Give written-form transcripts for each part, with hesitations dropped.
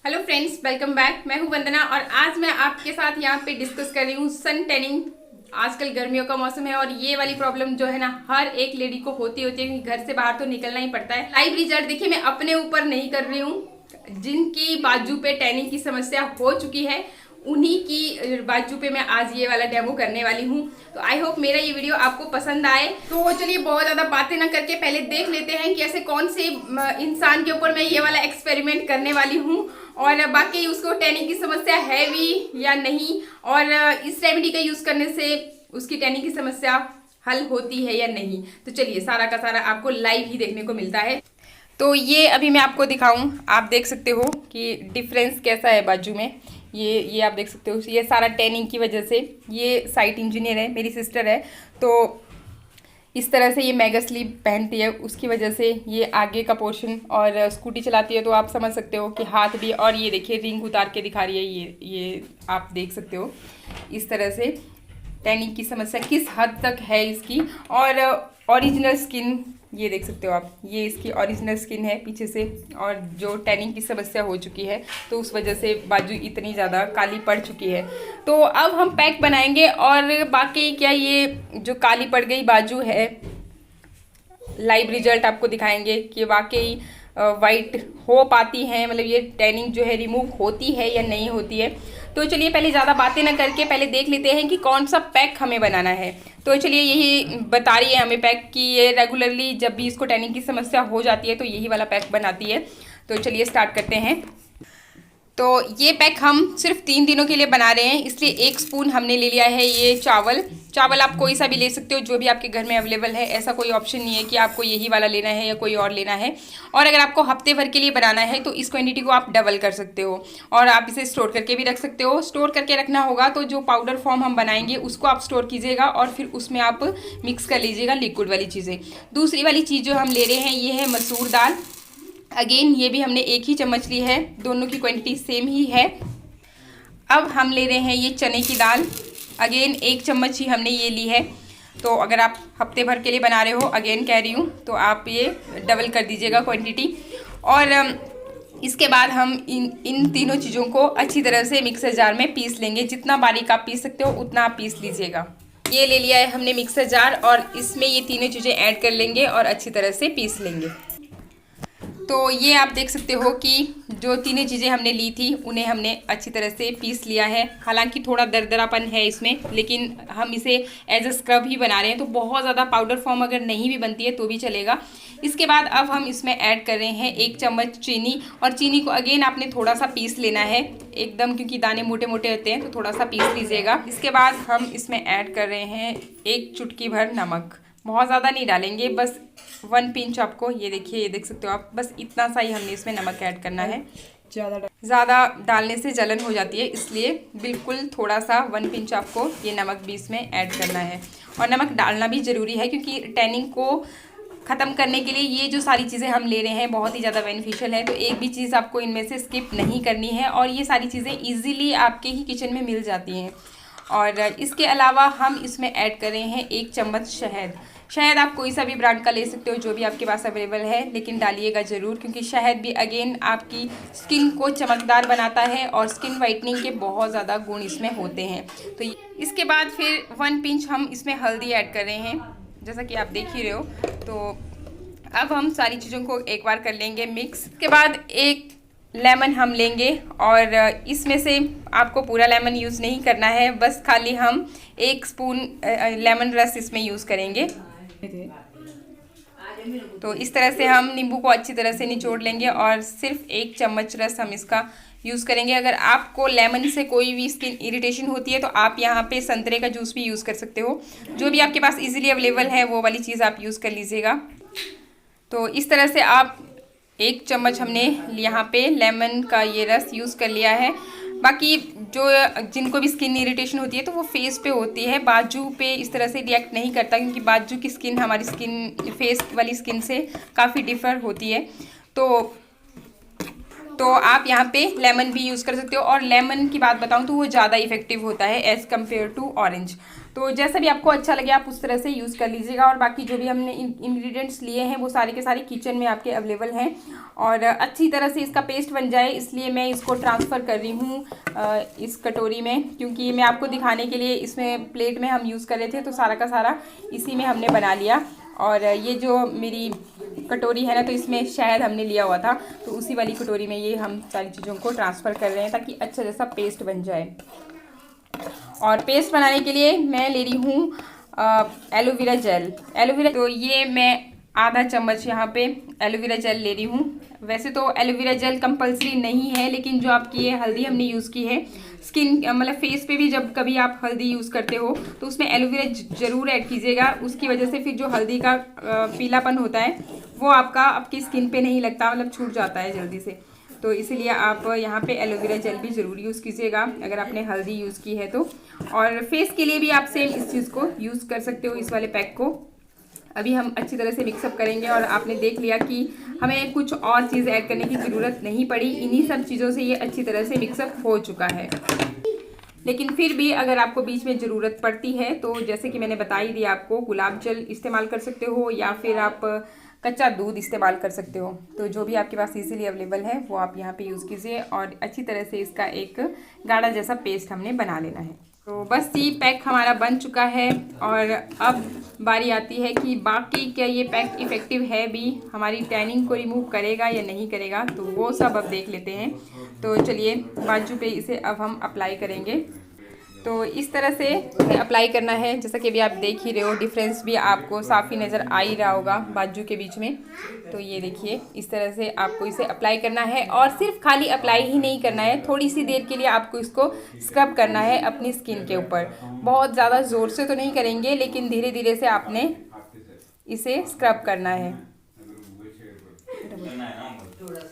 Hello friends, welcome back. मैं हूं वंदना और आज मैं आपके साथ यहाँ पे डिस्कस कर रही हूँ सन टैनिंग। आजकल गर्मियों का मौसम है और ये वाली प्रॉब्लम जो है ना हर एक लेडी को होती है क्योंकि घर से बाहर तो निकलना ही पड़ता है। लाइव रिजल्ट देखिए, मैं अपने ऊपर नहीं कर रही हूँ, जिनकी बाजू पे टैनिंग की समस्या हो चुकी है उन्हीं की बाजू पे मैं आज ये वाला डेमो करने वाली हूँ। तो आई होप मेरा ये वीडियो आपको पसंद आए। तो चलिए बहुत ज़्यादा बातें ना करके पहले देख लेते हैं कि ऐसे कौन से इंसान के ऊपर मैं ये वाला एक्सपेरिमेंट करने वाली हूँ और बाकी उसको टैनिंग की समस्या है भी या नहीं, और इस रेमेडी का यूज़ करने से उसकी टैनिंग की समस्या हल होती है या नहीं। तो चलिए सारा का सारा आपको लाइव ही देखने को मिलता है। तो ये अभी मैं आपको दिखाऊं, आप देख सकते हो कि डिफरेंस कैसा है बाजू में। ये आप देख सकते हो, ये सारा टैनिंग की वजह से। ये साइट इंजीनियर है, मेरी सिस्टर है, तो इस तरह से ये मेगा स्लीव पहनती है, उसकी वजह से ये आगे का पोर्शन, और स्कूटी चलाती है तो आप समझ सकते हो कि हाथ भी, और ये देखिए रिंग उतार के दिखा रही है, ये आप देख सकते हो इस तरह से टैनिंग की समस्या किस हद तक है इसकी। और ओरिजिनल स्किन ये देख सकते हो आप, ये इसकी ओरिजिनल स्किन है पीछे से, और जो टैनिंग की समस्या हो चुकी है तो उस वजह से बाजू इतनी ज़्यादा काली पड़ चुकी है। तो अब हम पैक बनाएंगे और बाकी क्या ये जो काली पड़ गई बाजू है, लाइव रिजल्ट आपको दिखाएंगे कि वाकई वाइट हो पाती हैं, मतलब ये टैनिंग जो है रिमूव होती है या नहीं होती है। तो चलिए पहले ज़्यादा बातें ना करके पहले देख लेते हैं कि कौन सा पैक हमें बनाना है। तो चलिए यही बता रही है हमें पैक कि ये रेगुलरली जब भी इसको टैनिंग की समस्या हो जाती है तो यही वाला पैक बनाती है। तो चलिए स्टार्ट करते हैं। तो ये पैक हम सिर्फ 3 दिनों के लिए बना रहे हैं, इसलिए 1 स्पून हमने ले लिया है ये चावल आप कोई सा भी ले सकते हो जो भी आपके घर में अवेलेबल है। ऐसा कोई ऑप्शन नहीं है कि आपको यही वाला लेना है या कोई और लेना है। और अगर आपको हफ्ते भर के लिए बनाना है तो इस क्वांटिटी को आप डबल कर सकते हो और आप इसे स्टोर करके भी रख सकते हो। स्टोर करके रखना होगा तो जो पाउडर फॉर्म हम बनाएंगे उसको आप स्टोर कीजिएगा और फिर उसमें आप मिक्स कर लीजिएगा लिक्विड वाली चीज़ें। दूसरी वाली चीज़ जो हम ले रहे हैं ये है मसूर दाल। अगेन ये भी हमने 1 ही चम्मच ली है, दोनों की क्वांटिटी सेम ही है। अब हम ले रहे हैं ये चने की दाल। अगेन 1 चम्मच ही हमने ये ली है। तो अगर आप हफ्ते भर के लिए बना रहे हो, अगेन कह रही हूँ, तो आप ये डबल कर दीजिएगा क्वांटिटी। और इसके बाद हम इन तीनों चीज़ों को अच्छी तरह से मिक्सर जार में पीस लेंगे। जितना बारीक आप पीस सकते हो उतना आप पीस लीजिएगा। ये ले लिया है हमने मिक्सर जार और इसमें ये तीनों चीज़ें ऐड कर लेंगे और अच्छी तरह से पीस लेंगे। तो ये आप देख सकते हो कि जो तीनों चीज़ें हमने ली थी उन्हें हमने अच्छी तरह से पीस लिया है। हालांकि थोड़ा दरदरापन है इसमें, लेकिन हम इसे एज अ स्क्रब ही बना रहे हैं तो बहुत ज़्यादा पाउडर फॉर्म अगर नहीं भी बनती है तो भी चलेगा। इसके बाद अब हम इसमें ऐड कर रहे हैं 1 चम्मच चीनी, और चीनी को अगेन आपने थोड़ा सा पीस लेना है एकदम, क्योंकि दाने मोटे मोटे होते हैं तो थोड़ा सा पीस लीजिएगा। इसके बाद हम इसमें ऐड कर रहे हैं 1 चुटकी भर नमक। बहुत ज़्यादा नहीं डालेंगे, बस 1 पिंच आपको, ये देखिए, ये देख सकते हो आप, बस इतना सा ही हमने इसमें नमक ऐड करना है। ज़्यादा डालने से जलन हो जाती है, इसलिए बिल्कुल थोड़ा सा 1 पिंच आपको ये नमक भी इसमें ऐड करना है। और नमक डालना भी ज़रूरी है क्योंकि टैनिंग को ख़त्म करने के लिए ये जो सारी चीज़ें हम ले रहे हैं बहुत ही ज़्यादा बेनिफिशियल है। तो एक भी चीज़ आपको इनमें से स्किप नहीं करनी है और ये सारी चीज़ें ईज़िली आपके ही किचन में मिल जाती हैं। और इसके अलावा हम इसमें ऐड कर रहे हैं 1 चम्मच शहद। शहद आप कोई सा भी ब्रांड का ले सकते हो जो भी आपके पास अवेलेबल है, लेकिन डालिएगा ज़रूर क्योंकि शहद भी अगेन आपकी स्किन को चमकदार बनाता है और स्किन वाइटनिंग के बहुत ज़्यादा गुण इसमें होते हैं। तो इसके बाद फिर 1 पिंच हम इसमें हल्दी ऐड कर रहे हैं, जैसा कि आप देख ही रहे हो। तो अब हम सारी चीज़ों को एक बार कर लेंगे मिक्स। इसके बाद 1 लेमन हम लेंगे और इसमें से आपको पूरा लेमन यूज़ नहीं करना है, बस खाली हम 1 स्पून लेमन रस इसमें यूज़ करेंगे। तो इस तरह से हम नींबू को अच्छी तरह से निचोड़ लेंगे और सिर्फ 1 चम्मच रस हम इसका यूज़ करेंगे। अगर आपको लेमन से कोई भी स्किन इरिटेशन होती है तो आप यहाँ पे संतरे का जूस भी यूज़ कर सकते हो। जो भी आपके पास इजीली अवेलेबल है वो वाली चीज़ आप यूज़ कर लीजिएगा। तो इस तरह से आप 1 चम्मच हमने यहाँ पे लेमन का ये रस यूज़ कर लिया है। बाकी जो जिनको भी स्किन इरिटेशन होती है तो वो फेस पे होती है, बाजू पे इस तरह से रिएक्ट नहीं करता क्योंकि बाजू की स्किन हमारी स्किन फेस वाली स्किन से काफ़ी डिफ़र होती है। तो आप यहाँ पे लेमन भी यूज़ कर सकते हो, और लेमन की बात बताऊँ तो वो ज़्यादा इफेक्टिव होता है एज़ कम्पेयर टू ऑरेंज। तो जैसा भी आपको अच्छा लगे आप उस तरह से यूज़ कर लीजिएगा। और बाकी जो भी हमने इंग्रेडिएंट्स लिए हैं वो सारे के सारे किचन में आपके अवेलेबल हैं। और अच्छी तरह से इसका पेस्ट बन जाए इसलिए मैं इसको ट्रांसफ़र कर रही हूँ इस कटोरी में, क्योंकि मैं आपको दिखाने के लिए इसमें प्लेट में हम यूज़ कर रहे थे तो सारा का सारा इसी में हमने बना लिया। और ये जो मेरी कटोरी है ना, तो इसमें शहद हमने लिया हुआ था, तो उसी वाली कटोरी में ये हम सारी चीज़ों को ट्रांसफ़र कर रहे हैं ताकि अच्छा जैसा पेस्ट बन जाए। और पेस्ट बनाने के लिए मैं ले रही हूँ एलोवेरा जेल। एलोवेरा तो ये मैं आधा चम्मच यहाँ पे एलोवेरा जेल ले रही हूँ। वैसे तो एलोवेरा जेल कंपलसरी नहीं है, लेकिन जो आपकी ये हल्दी हमने यूज़ की है स्किन मतलब फेस पे भी जब कभी आप हल्दी यूज़ करते हो तो उसमें एलोवेरा ज़रूर ऐड कीजिएगा। उसकी वजह से फिर जो हल्दी का पीलापन होता है वो आपकी स्किन पे नहीं लगता, मतलब छूट जाता है जल्दी से। तो इसीलिए आप यहाँ पे एलोवेरा जेल भी ज़रूर यूज़ कीजिएगा अगर आपने हल्दी यूज़ की है तो। और फेस के लिए भी आप सेम इस चीज़ को यूज़ कर सकते हो, इस वाले पैक को। अभी हम अच्छी तरह से मिक्सअप करेंगे और आपने देख लिया कि हमें कुछ और चीज़ ऐड करने की ज़रूरत नहीं पड़ी, इन्हीं सब चीज़ों से ये अच्छी तरह से मिक्सअप हो चुका है। लेकिन फिर भी अगर आपको बीच में ज़रूरत पड़ती है तो जैसे कि मैंने बता ही दिया आपको, गुलाब जल इस्तेमाल कर सकते हो या फिर आप कच्चा दूध इस्तेमाल कर सकते हो। तो जो भी आपके पास इजीली अवेलेबल है वो आप यहाँ पे यूज़ कीजिए और अच्छी तरह से इसका एक गाढ़ा जैसा पेस्ट हमने बना लेना है। तो बस ये पैक हमारा बन चुका है और अब बारी आती है कि बाकी क्या ये पैक इफ़ेक्टिव है भी, हमारी टैनिंग को रिमूव करेगा या नहीं करेगा, तो वो सब अब देख लेते हैं। तो चलिए बाजू पे इसे अब हम अप्लाई करेंगे। तो इस तरह से अप्लाई करना है, जैसा कि अभी आप देख ही रहे हो, डिफरेंस भी आपको साफ़ ही नज़र आ ही रहा होगा बाजू के बीच में। तो ये देखिए इस तरह से आपको इसे अप्लाई करना है और सिर्फ खाली अप्लाई ही नहीं करना है, थोड़ी सी देर के लिए आपको इसको स्क्रब करना है अपनी स्किन के ऊपर। बहुत ज़्यादा ज़ोर से तो नहीं करेंगे, लेकिन धीरे धीरे से आपने इसे स्क्रब करना है।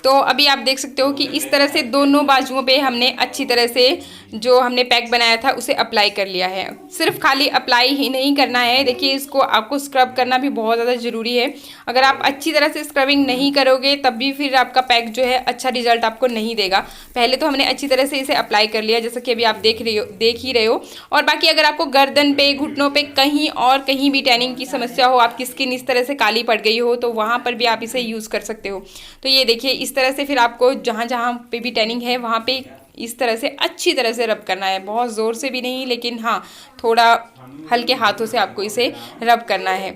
तो अभी आप देख सकते हो कि इस तरह से दोनों बाजुओं पे हमने अच्छी तरह से जो हमने पैक बनाया था उसे अप्लाई कर लिया है। सिर्फ खाली अप्लाई ही नहीं करना है, देखिए इसको आपको स्क्रब करना भी बहुत ज़्यादा ज़रूरी है। अगर आप अच्छी तरह से स्क्रबिंग नहीं करोगे तब भी फिर आपका पैक जो है अच्छा रिजल्ट आपको नहीं देगा। पहले तो हमने अच्छी तरह से इसे अप्लाई कर लिया, जैसा कि अभी आप देख ही रहे हो। और बाकी अगर आपको गर्दन पे, घुटनों पे कहीं भी टैनिंग की समस्या हो, आपकी स्किन इस तरह से काली पड़ गई हो, तो वहाँ पर भी आप इसे यूज़ कर सकते हो। तो ये देखिए इस तरह से फिर आपको जहाँ जहाँ पे भी टैनिंग है वहाँ पे इस तरह से अच्छी तरह से रब करना है, बहुत ज़ोर से भी नहीं, लेकिन हाँ थोड़ा हल्के हाथों से आपको इसे रब करना है।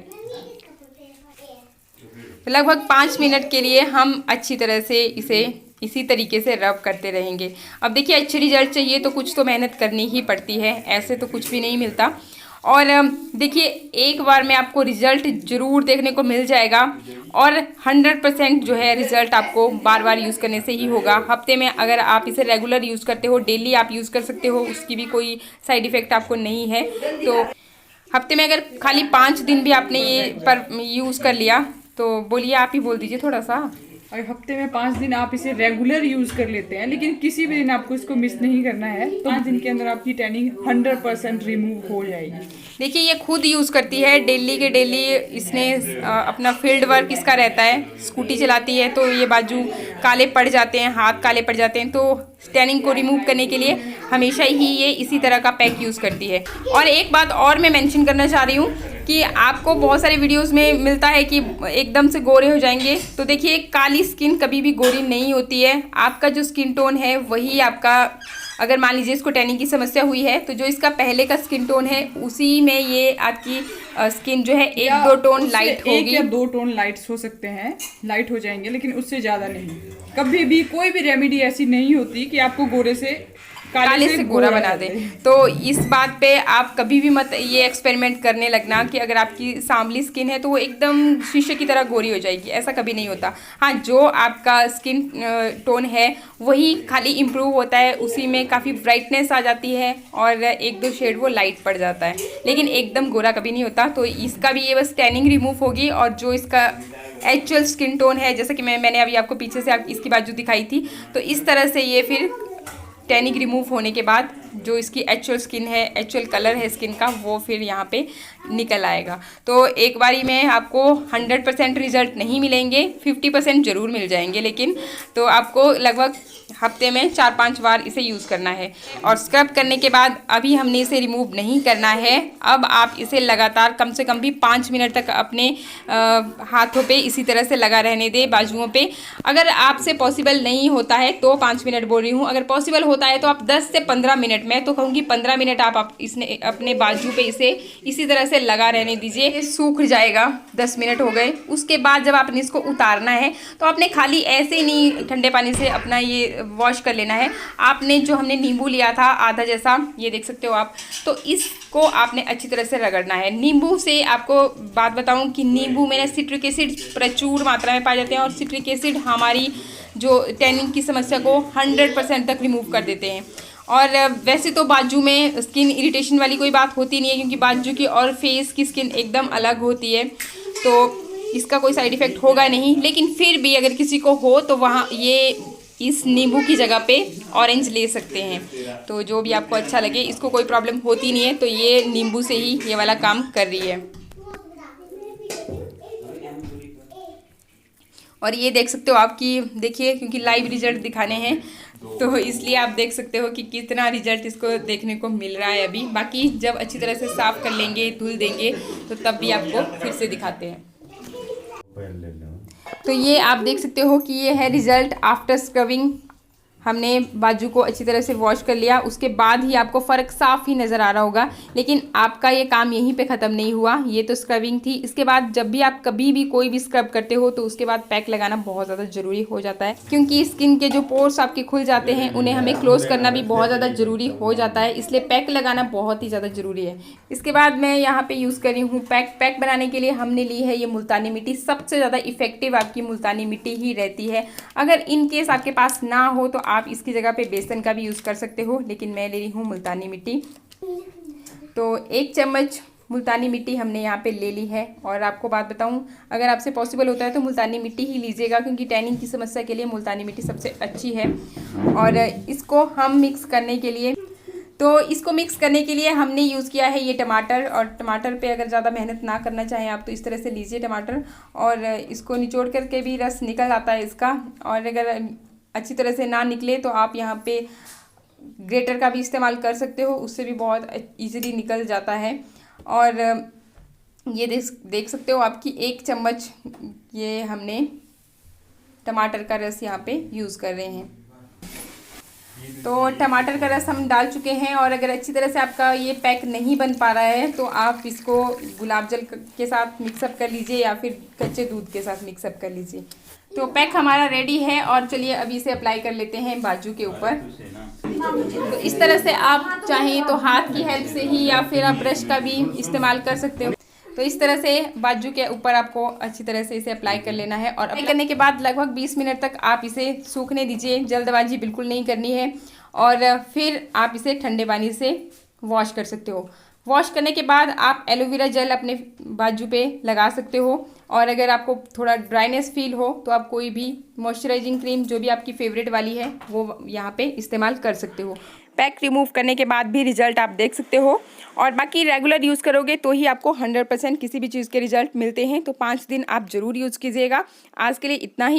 लगभग 5 मिनट के लिए हम अच्छी तरह से इसे इसी तरीके से रब करते रहेंगे। अब देखिए अच्छे रिजल्ट चाहिए तो कुछ तो मेहनत करनी ही पड़ती है, ऐसे तो कुछ भी नहीं मिलता। और देखिए एक बार में आपको रिज़ल्ट ज़रूर देखने को मिल जाएगा और 100% जो है रिज़ल्ट आपको बार बार यूज़ करने से ही होगा। हफ्ते में अगर आप इसे रेगुलर यूज़ करते हो, डेली आप यूज़ कर सकते हो, उसकी भी कोई साइड इफ़ेक्ट आपको नहीं है। तो हफ्ते में अगर खाली 5 दिन भी आपने ये पर यूज़ कर लिया तो बोलिए, आप ही बोल दीजिए थोड़ा सा। और हफ्ते में 5 दिन आप इसे रेगुलर यूज़ कर लेते हैं, लेकिन किसी भी दिन आपको इसको मिस नहीं करना है, तो 5 दिन के अंदर आपकी टैनिंग 100% रिमूव हो जाएगी। देखिए ये खुद यूज़ करती है, डेली के डेली इसने अपना फील्ड वर्क इसका रहता है, स्कूटी चलाती है तो ये बाजू काले पड़ जाते हैं, हाथ काले पड़ जाते हैं, तो टैनिंग को रिमूव करने के लिए हमेशा ही ये इसी तरह का पैक यूज़ करती है। और एक बात और मैं मेंशन करना चाह रही हूँ कि आपको बहुत सारे वीडियोस में मिलता है कि एकदम से गोरे हो जाएंगे, तो देखिए काली स्किन कभी भी गोरी नहीं होती है। आपका जो स्किन टोन है वही आपका, अगर मान लीजिए इसको टैनिंग की समस्या हुई है तो जो इसका पहले का स्किन टोन है उसी में ये आपकी स्किन जो है 1-2 टोन लाइट होगी। 1 या 2 टोन लाइट्स हो सकते हैं, लाइट हो जाएंगे, लेकिन उससे ज़्यादा नहीं। कभी भी कोई भी रेमेडी ऐसी नहीं होती कि आपको गोरे से काले से गोरा बना दे। तो इस बात पे आप कभी भी मत ये एक्सपेरिमेंट करने लगना कि अगर आपकी सांवली स्किन है तो वो एकदम शीशे की तरह गोरी हो जाएगी, ऐसा कभी नहीं होता। हाँ, जो आपका स्किन टोन है वही खाली इम्प्रूव होता है, उसी में काफ़ी ब्राइटनेस आ जाती है और 1-2 शेड वो लाइट पड़ जाता है, लेकिन एकदम गोरा कभी नहीं होता। तो इसका भी ये बस टैनिंग रिमूव होगी और जो इसका एक्चुअल स्किन टोन है, जैसा कि मैंने अभी आपको पीछे से इसकी बाजू दिखाई थी, तो इस तरह से ये फिर टैनिंग रिमूव होने के बाद जो इसकी एक्चुअल स्किन है, एक्चुअल कलर है स्किन का, वो फिर यहाँ पे निकल आएगा। तो एक बारी में आपको 100% रिजल्ट नहीं मिलेंगे, 50% ज़रूर मिल जाएंगे, लेकिन तो आपको लगभग हफ्ते में 4-5 बार इसे यूज़ करना है। और स्क्रब करने के बाद अभी हमने इसे रिमूव नहीं करना है। अब आप इसे लगातार कम से कम भी 5 मिनट तक अपने हाथों पे इसी तरह से लगा रहने दें, बाजुओं पे। अगर आपसे पॉसिबल नहीं होता है तो 5 मिनट बोल रही हूँ, अगर पॉसिबल होता है तो आप 10 से 15 मिनट, मैं तो कहूँगी 15 मिनट आप इसने अपने बाजू पे इसे इसी तरह से लगा रहने दीजिए। सूख जाएगा, 10 मिनट हो गए। उसके बाद जब आपने इसको उतारना है तो आपने खाली ऐसे ही नहीं ठंडे पानी से अपना ये वॉश कर लेना है। आपने जो हमने नींबू लिया था आधा जैसा, ये देख सकते हो आप, तो इसको आपने अच्छी तरह से रगड़ना है। नींबू से आपको बात बताऊं कि नींबू में सिट्रिक एसिड प्रचुर मात्रा में पाए जाते हैं और सिट्रिक एसिड हमारी जो टैनिंग की समस्या को 100% तक रिमूव कर देते हैं। और वैसे तो बाजू में स्किन इरिटेशन वाली कोई बात होती नहीं है, क्योंकि बाजू की और फेस की स्किन एकदम अलग होती है, तो इसका कोई साइड इफ़ेक्ट होगा नहीं। लेकिन फिर भी अगर किसी को हो तो वहाँ ये इस नींबू की जगह पे ऑरेंज ले सकते हैं, तो जो भी आपको अच्छा लगे। इसको कोई प्रॉब्लम होती नहीं है, तो ये नींबू से ही ये वाला काम कर रही है। और ये देख सकते हो आपकी, देखिए क्योंकि लाइव रिजल्ट दिखाने हैं तो इसलिए आप देख सकते हो कि कितना रिजल्ट इसको देखने को मिल रहा है अभी। बाकी जब अच्छी तरह से साफ़ कर लेंगे, धुल देंगे, तो तब भी आपको फिर से दिखाते हैं। तो ये आप देख सकते हो कि ये है रिज़ल्ट आफ्टर स्क्रबिंग। हमने बाजू को अच्छी तरह से वॉश कर लिया, उसके बाद ही आपको फ़र्क साफ़ ही नज़र आ रहा होगा। लेकिन आपका ये काम यहीं पे ख़त्म नहीं हुआ, ये तो स्क्रबिंग थी। इसके बाद जब भी आप कभी भी कोई भी स्क्रब करते हो तो उसके बाद पैक लगाना बहुत ज़्यादा ज़रूरी हो जाता है, क्योंकि स्किन के जो पोर्स आपके खुल जाते हैं उन्हें हमें क्लोज़ करना भी बहुत ज़्यादा ज़रूरी हो जाता है, इसलिए पैक लगाना बहुत ही ज़्यादा ज़रूरी है। इसके बाद मैं यहाँ पर यूज़ कर रही हूँ पैक बनाने के लिए हमने ली है ये मुल्तानी मिट्टी। सबसे ज़्यादा इफ़ेक्टिव आपकी मुल्तानी मिट्टी ही रहती है। अगर इन केस आपके पास ना हो तो आप इसकी जगह पे बेसन का भी यूज़ कर सकते हो, लेकिन मैं ले रही हूँ मुल्तानी मिट्टी। तो 1 चम्मच मुल्तानी मिट्टी हमने यहाँ पे ले ली है। और आपको बात बताऊँ, अगर आपसे पॉसिबल होता है तो मुल्तानी मिट्टी ही लीजिएगा, क्योंकि टैनिंग की समस्या के लिए मुल्तानी मिट्टी सबसे अच्छी है। और इसको हम मिक्स करने के लिए हमने यूज़ किया है ये टमाटर। और टमाटर पे अगर ज़्यादा मेहनत ना करना चाहें आप तो इस तरह से लीजिए टमाटर, और इसको निचोड़ करके भी रस निकल आता है इसका। और अगर अच्छी तरह से ना निकले तो आप यहाँ पे ग्रेटर का भी इस्तेमाल कर सकते हो, उससे भी बहुत इजीली निकल जाता है। और ये देख सकते हो आपकी 1 चम्मच ये हमने टमाटर का रस यहाँ पे यूज़ कर रहे हैं। तो टमाटर का रस हम डाल चुके हैं। और अगर अच्छी तरह से आपका ये पैक नहीं बन पा रहा है तो आप इसको गुलाब जल के साथ मिक्सअप कर लीजिए या फिर कच्चे दूध के साथ मिक्सअप कर लीजिए। तो पैक हमारा रेडी है और चलिए अभी इसे अप्लाई कर लेते हैं बाजू के ऊपर। तो इस तरह से आप चाहें तो हाथ की हेल्प से ही या फिर आप ब्रश का भी इस्तेमाल कर सकते हो। तो इस तरह से बाजू के ऊपर आपको अच्छी तरह से इसे अप्लाई कर लेना है। और अप्लाई करने के बाद लगभग 20 मिनट तक आप इसे सूखने दीजिए, जल्दबाजी बिल्कुल नहीं करनी है। और फिर आप इसे ठंडे पानी से वॉश कर सकते हो। वॉश करने के बाद आप एलोवेरा जेल अपने बाजू पे लगा सकते हो। और अगर आपको थोड़ा ड्राइनेस फील हो तो आप कोई भी मॉइस्चराइजिंग क्रीम जो भी आपकी फेवरेट वाली है वो यहाँ पे इस्तेमाल कर सकते हो। पैक रिमूव करने के बाद भी रिजल्ट आप देख सकते हो। और बाकी रेगुलर यूज़ करोगे तो ही आपको 100% किसी भी चीज़ के रिजल्ट मिलते हैं। तो 5 दिन आप ज़रूर यूज़ कीजिएगा। आज के लिए इतना ही।